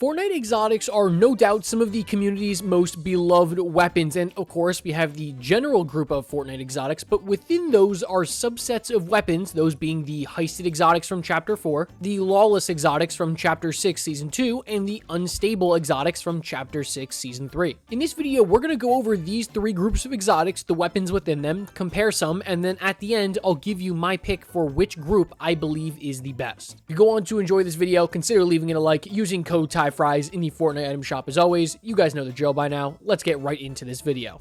Fortnite exotics are no doubt some of the community's most beloved weapons, and of course we have the general group of Fortnite exotics, but within those are subsets of weapons, those being the Heisted exotics from Chapter 4, the Lawless exotics from Chapter 6 Season 2, and the Unstable exotics from Chapter 6 Season 3. In this video, we're going to go over these three groups of exotics, the weapons within them, compare some, and then at the end, I'll give you my pick for which group I believe is the best. If you go on to enjoy this video, consider leaving it a like using code TYFRYZ in the Fortnite item shop as always. You guys know the drill by now. Let's get right into this video.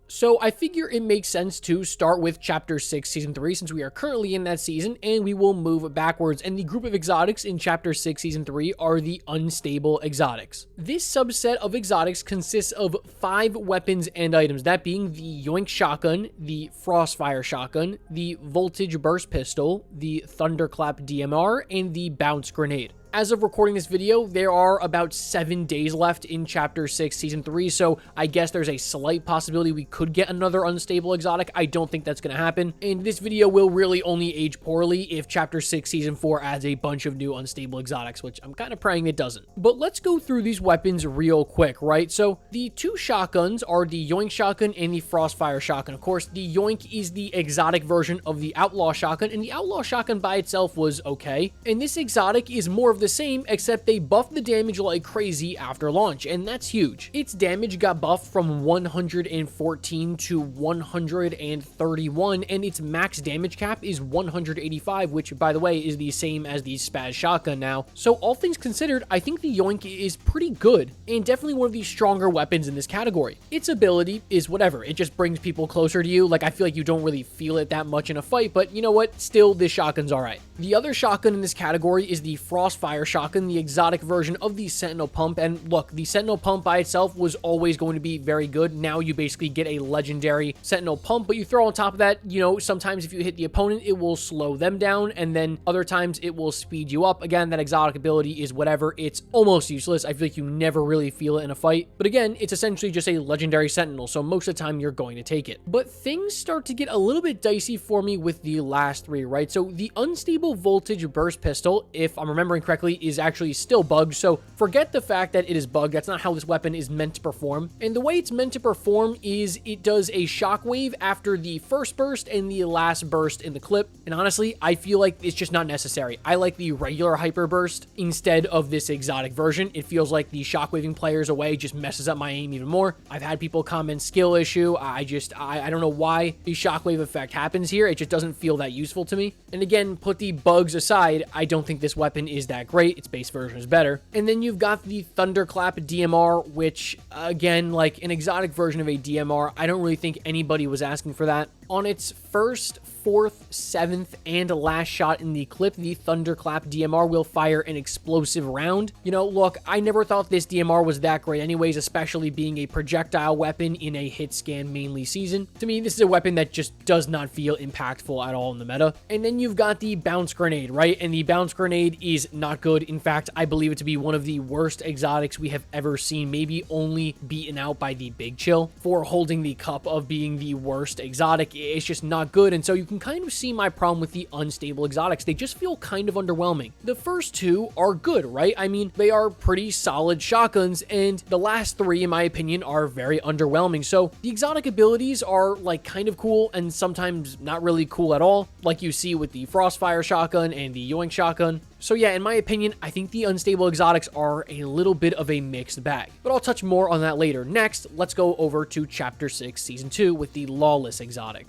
So I figure it makes sense to start with Chapter 6 Season 3 since we are currently in that season, and we will move backwards. And the group of exotics in Chapter 6 Season 3 are the Unstable exotics. This subset of exotics consists of 5 weapons and items, that being the Yoink shotgun, the Frostfire shotgun, the Voltage burst pistol, the Thunderclap DMR, and the Bounce grenade. As of recording this video, there are about 7 days left in Chapter 6 Season 3, so I guess there's a slight possibility we could get another Unstable exotic. I don't think that's going to happen, and this video will really only age poorly if Chapter 6 Season 4 adds a bunch of new Unstable exotics, which I'm kind of praying it doesn't. But let's go through these weapons real quick, right? So the 2 shotguns are the Yoink shotgun and the Frostfire shotgun. Of course, the Yoink is the exotic version of the Outlaw shotgun, and the Outlaw shotgun by itself was okay, and this exotic is more of the same, except they buffed the damage like crazy after launch, and that's huge. Its damage got buffed from 114 to 131, and its max damage cap is 185, which by the way is the same as the Spaz shotgun now. So all things considered, I think the Yoink is pretty good, and definitely one of the stronger weapons in this category. Its ability is whatever, it just brings people closer to you. Like, I feel like you don't really feel it that much in a fight, but you know what, still this shotgun's alright. The other shotgun in this category is the Frostfire shotgun, the exotic version of the Sentinel pump. And look, the Sentinel pump by itself was always going to be very good. Now you basically get a legendary Sentinel pump, but you throw on top of that, you know, sometimes if you hit the opponent, it will slow them down, and then other times it will speed you up. Again, that exotic ability is whatever. It's almost useless. I feel like you never really feel it in a fight, but again, it's essentially just a legendary Sentinel, so most of the time you're going to take it. But things start to get a little bit dicey for me with the last 3, right? So the Unstable Voltage burst pistol, if I'm remembering correctly, is actually still bugged, so forget the fact that it is bugged. That's not how this weapon is meant to perform. And the way it's meant to perform is it does a shockwave after the first burst and the last burst in the clip, and honestly, I feel like it's just not necessary. I like the regular hyper burst instead of this exotic version. It feels like the shockwaving players away just messes up my aim even more. I've had people comment skill issue. I don't know why the shockwave effect happens here. It just doesn't feel that useful to me. And again, put the bugs aside, I don't think this weapon is that great. Its base version is better. And then you've got the Thunderclap DMR, which again, like an exotic version of a DMR, I don't really think anybody was asking for that. On its first, 4th, 7th, and last shot in the clip, the Thunderclap DMR will fire an explosive round. You know, look, I never thought this DMR was that great anyways, especially being a projectile weapon in a hit scan mainly season. To me, this is a weapon that just does not feel impactful at all in the meta. And then you've got the Bounce grenade, right? And the Bounce grenade is not good. In fact, I believe it to be one of the worst exotics we have ever seen, maybe only beaten out by the Big Chill for holding the cup of being the worst exotic. It's just not good, and so you can kind of see my problem with the Unstable exotics. They just feel kind of underwhelming. The first 2 are good, right? I mean, they are pretty solid shotguns, and the last 3, in my opinion, are very underwhelming. So the exotic abilities are like kind of cool and sometimes not really cool at all, like you see with the Frostfire shotgun and the Yoink shotgun. So yeah, in my opinion, I think the Unstable exotics are a little bit of a mixed bag, but I'll touch more on that later. Next, let's go over to Chapter 6 Season 2 with the Lawless exotics.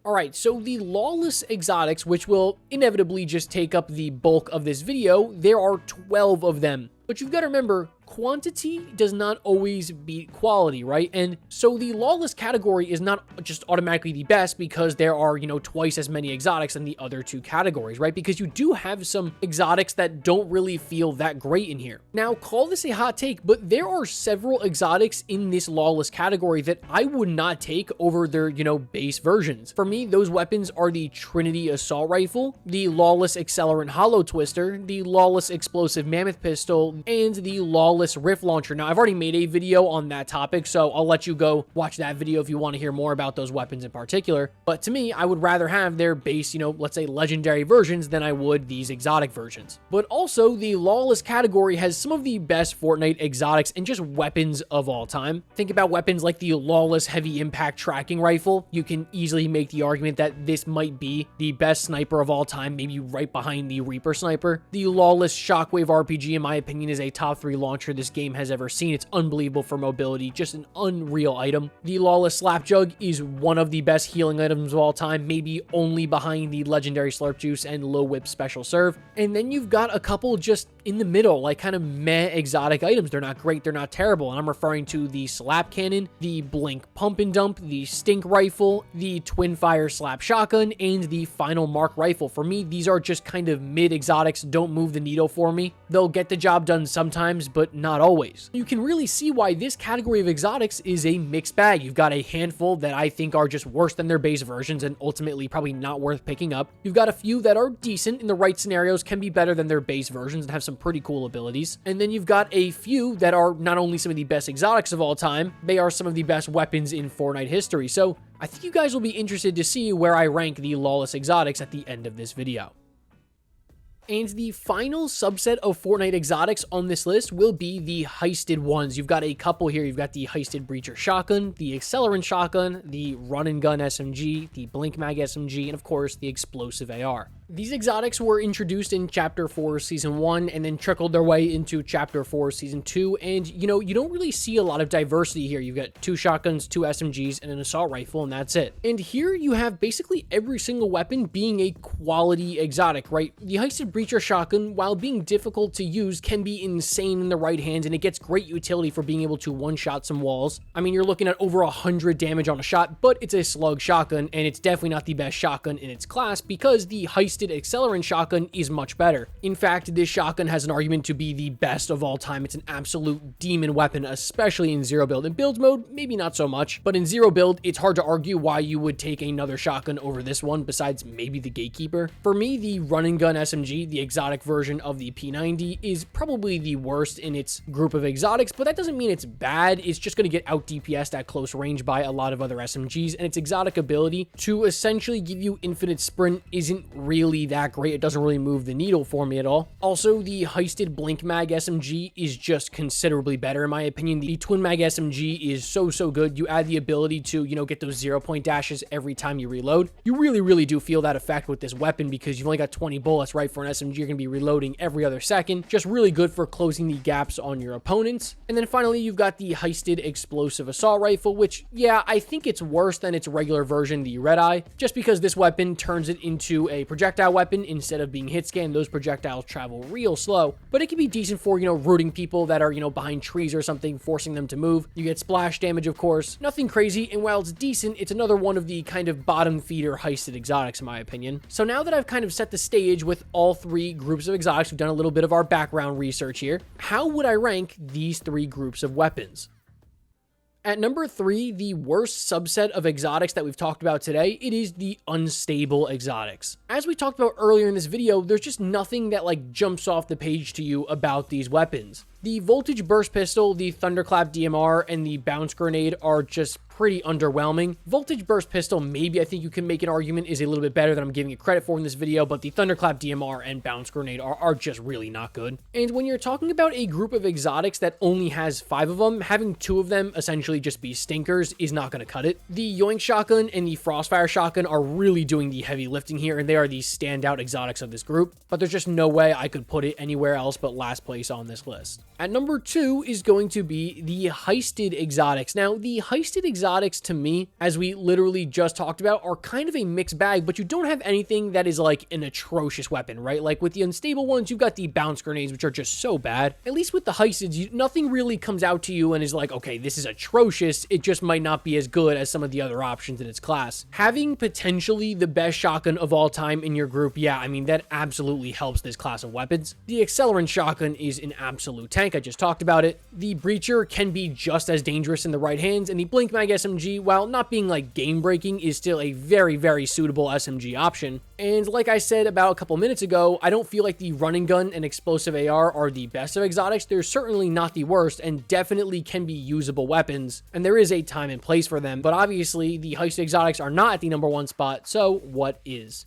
Alright, so the Lawless exotics, which will inevitably just take up the bulk of this video, there are 12 of them. But you've got to remember, quantity does not always beat quality, right? And so the Lawless category is not just automatically the best because there are, you know, twice as many exotics in the other 2 categories, right? Because you do have some exotics that don't really feel that great in here. Now, call this a hot take, but there are several exotics in this Lawless category that I would not take over their, you know, base versions. For me, those weapons are the Trinity Assault Rifle, the Lawless Accelerant Hollow Twister, the Lawless Explosive Mammoth Pistol, and the Lawless Lawless Rift Launcher. Now, I've already made a video on that topic, so I'll let you go watch that video if you want to hear more about those weapons in particular. But to me, I would rather have their base, let's say legendary versions than I would these exotic versions. But also, the Lawless category has some of the best Fortnite exotics and just weapons of all time. Think about weapons like the Lawless Heavy Impact Tracking Rifle. You can easily make the argument that this might be the best sniper of all time, maybe right behind the Reaper sniper. The Lawless Shockwave RPG, in my opinion, is a top 3 launcher this game has ever seen. It's unbelievable for mobility, just an unreal item. The Lawless Slap Jug is one of the best healing items of all time, maybe only behind the legendary Slurp Juice and Low Whip Special Serve. And then you've got a couple just in the middle, like kind of meh exotic items. They're not great, they're not terrible. And I'm referring to the Slap Cannon, the Blink Pump and Dump, the Stink Rifle, the Twin Fire Slap Shotgun, and the Final Mark Rifle. For me, these are just kind of mid exotics, don't move the needle for me. They'll get the job done sometimes, but not always. You can really see why this category of exotics is a mixed bag. You've got a handful that I think are just worse than their base versions and ultimately probably not worth picking up. You've got a few that are decent in the right scenarios, can be better than their base versions and have some pretty cool abilities. And then you've got a few that are not only some of the best exotics of all time, they are some of the best weapons in Fortnite history. So I think you guys will be interested to see where I rank the Lawless exotics at the end of this video. And the final subset of Fortnite exotics on this list will be the Heisted ones. You've got a couple here. You've got the Heisted Breacher Shotgun, the Accelerant Shotgun, the Run and Gun SMG, the Blink Mag SMG, and of course the Explosive AR. These exotics were introduced in Chapter 4 Season 1 and then trickled their way into Chapter 4 Season 2. And, you don't really see a lot of diversity here. You've got 2 shotguns, 2 SMGs, and an assault rifle, and that's it. And here you have basically every single weapon being a quality exotic, right? The Heisted Breacher Shotgun, while being difficult to use, can be insane in the right hands, and it gets great utility for being able to one-shot some walls. I mean, you're looking at over 100 damage on a shot, but it's a slug shotgun, and it's definitely not the best shotgun in its class because the Heisted Accelerant Shotgun is much better. In fact, this shotgun has an argument to be the best of all time. It's an absolute demon weapon, especially in zero build. In build mode, maybe not so much, but in zero build, it's hard to argue why you would take another shotgun over this one besides maybe the Gatekeeper. For me, the Run and Gun SMG, the exotic version of the P90, is probably the worst in its group of exotics, but that doesn't mean it's bad. It's just going to get out DPS'd at close range by a lot of other SMGs, and its exotic ability to essentially give you infinite sprint isn't really that great. It doesn't really move the needle for me at all. Also, the Heisted Blink Mag SMG is just considerably better in my opinion. The Twin Mag SMG is so good. You add the ability to, get those 0-point dashes every time you reload. You really do feel that effect with this weapon because you've only got 20 bullets, right? For an SMG, you're going to be reloading every other second. Just really good for closing the gaps on your opponents. And then finally, you've got the Heisted Explosive Assault Rifle, which, yeah, I think it's worse than its regular version, the Red Eye, just because this weapon turns it into a projectile weapon instead of being hit scan. Those projectiles travel real slow, but it can be decent for, rooting people that are, behind trees or something, forcing them to move. You get splash damage, of course. Nothing crazy, and while it's decent, it's another one of the kind of bottom feeder Heisted exotics, in my opinion. So now that I've kind of set the stage with all 3 groups of exotics, we've done a little bit of our background research here. How would I rank these 3 groups of weapons? At number 3, the worst subset of exotics that we've talked about today, it is the unstable exotics. As we talked about earlier in this video, there's just nothing that jumps off the page to you about these weapons. The Voltage Burst Pistol, the Thunderclap DMR, and the Bounce Grenade are just pretty underwhelming. Voltage Burst Pistol, maybe I think you can make an argument is a little bit better than I'm giving it credit for in this video, but the Thunderclap DMR and Bounce Grenade are just really not good. And when you're talking about a group of exotics that only has 5 of them, having 2 of them essentially just be stinkers is not going to cut it. The Yoink Shotgun and the Frostfire Shotgun are really doing the heavy lifting here, and they are the standout exotics of this group, but there's just no way I could put it anywhere else but last place on this list. At number 2 is going to be the Heisted exotics. Now, the Heisted exotics to me, as we literally just talked about, are kind of a mixed bag, but you don't have anything that is like an atrocious weapon, right? Like with the unstable ones, you've got the bounce grenades, which are just so bad. At least with the Heisteds, nothing really comes out to you and is like, okay, this is atrocious. It just might not be as good as some of the other options in its class. Having potentially the best shotgun of all time in your group, yeah, I mean, that absolutely helps this class of weapons. The Accelerant Shotgun is an absolute tank. tank, I just talked about it. The Breacher can be just as dangerous in the right hands, and the Blink Mag SMG, while not being like game-breaking, is still a very, very suitable SMG option. And like I said about a couple minutes ago, I don't feel like the running gun and explosive AR are the best of exotics. They're certainly not the worst, and definitely can be usable weapons, and there is a time and place for them, but obviously the Heisted exotics are not at the number 1 spot, so what is?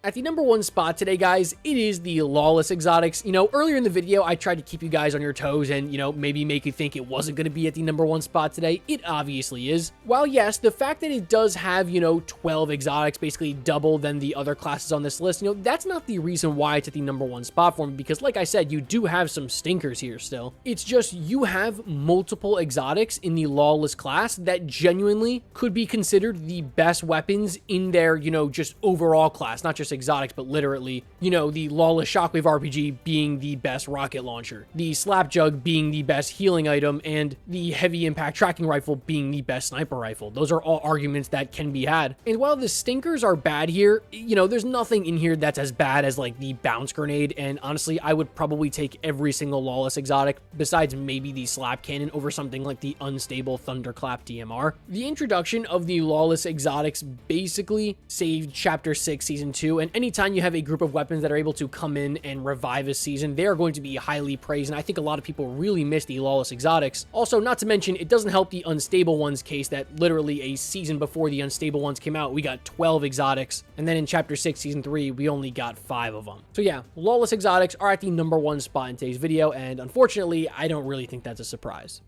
At the number 1 spot today, guys, it is the Lawless exotics. You know, earlier in the video, I tried to keep you guys on your toes and, you know, maybe make you think it wasn't going to be at the number 1 spot today. It obviously is. While yes, the fact that it does have, you know, 12 exotics, basically double than the other classes on this list, you know, that's not the reason why it's at the number 1 spot for me, because like I said, you do have some stinkers here still. It's just you have multiple exotics in the Lawless class that genuinely could be considered the best weapons in their, you know, just overall class, not just exotics, but literally, you know, the Lawless Shockwave RPG being the best rocket launcher, the Slap Jug being the best healing item, and the Heavy Impact Tracking Rifle being the best sniper rifle. Those are all arguments that can be had. And while the stinkers are bad here, you know, there's nothing in here that's as bad as like the Bounce Grenade, and honestly, I would probably take every single Lawless exotic, besides maybe the Slap Cannon, over something like the unstable Thunderclap DMR. The introduction of the Lawless exotics basically saved Chapter 6 Season 2, and anytime you have a group of weapons that are able to come in and revive a season, they are going to be highly praised, and I think a lot of people really miss the Lawless exotics. Also, not to mention, it doesn't help the unstable ones case that literally a season before the unstable ones came out, we got 12 exotics, and then in Chapter 6 Season 3, we only got 5 of them. So yeah, Lawless exotics are at the number 1 spot in today's video, and unfortunately, I don't really think that's a surprise.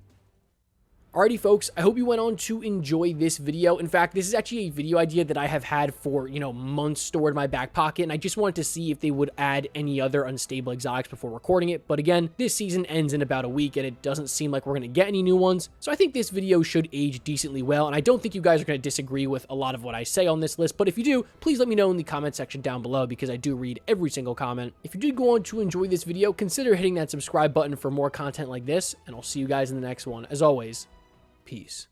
Alrighty, folks, I hope you went on to enjoy this video. In fact, this is actually a video idea that I have had for, you know, months stored in my back pocket, and I just wanted to see if they would add any other unstable exotics before recording it. But again, this season ends in about a week, and it doesn't seem like we're going to get any new ones. So I think this video should age decently well, and I don't think you guys are going to disagree with a lot of what I say on this list. But if you do, please let me know in the comment section down below, because I do read every single comment. If you did go on to enjoy this video, consider hitting that subscribe button for more content like this, and I'll see you guys in the next one. As always, peace.